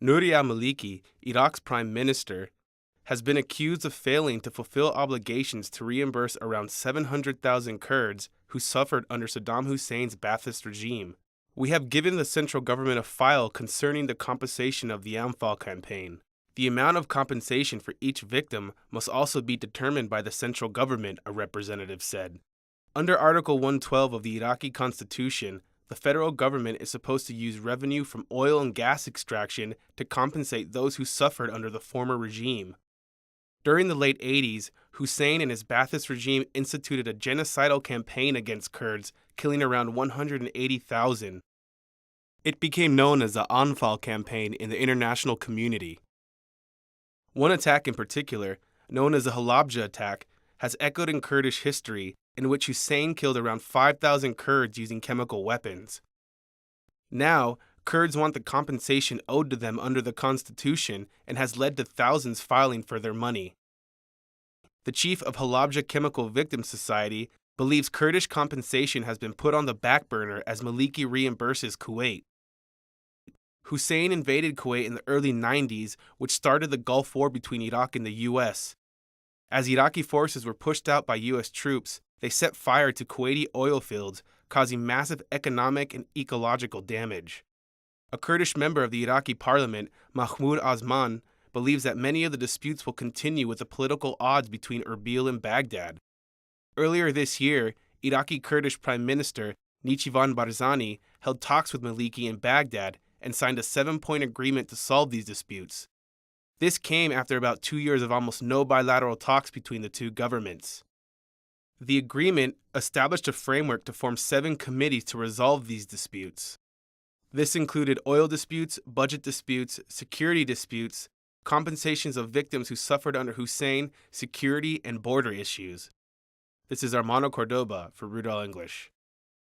Nouri al-Maliki, Iraq's prime minister, has been accused of failing to fulfill obligations to reimburse around 700,000 Kurds who suffered under Saddam Hussein's Baathist regime. We have given the central government a file concerning the compensation of the Anfal campaign. The amount of compensation for each victim must also be determined by the central government, a representative said. Under Article 112 of the Iraqi Constitution, the federal government is supposed to use revenue from oil and gas extraction to compensate those who suffered under the former regime. During the late 80s, Hussein and his Baathist regime instituted a genocidal campaign against Kurds, killing around 180,000. It became known as the Anfal campaign in the international community. One attack in particular, known as the Halabja attack, has echoed in Kurdish history, in which Hussein killed around 5,000 Kurds using chemical weapons. Now, Kurds want the compensation owed to them under the constitution and has led to thousands filing for their money. The chief of Halabja Chemical Victims Society believes Kurdish compensation has been put on the back burner as Maliki reimburses Kuwait. Hussein invaded Kuwait in the early 90s, which started the Gulf War between Iraq and the U.S. As Iraqi forces were pushed out by U.S. troops, they set fire to Kuwaiti oil fields, causing massive economic and ecological damage. A Kurdish member of the Iraqi parliament, Mahmoud Osman, believes that many of the disputes will continue with the political odds between Erbil and Baghdad. Earlier this year, Iraqi Kurdish Prime Minister Nichivan Barzani held talks with Maliki in Baghdad and signed a 7-point agreement to solve these disputes. This came after about 2 years of almost no bilateral talks between the two governments. The agreement established a framework to form 7 committees to resolve these disputes. This included oil disputes, budget disputes, security disputes, compensations of victims who suffered under Hussein, security, and border issues. This is Armando Cordoba for Rudolph English.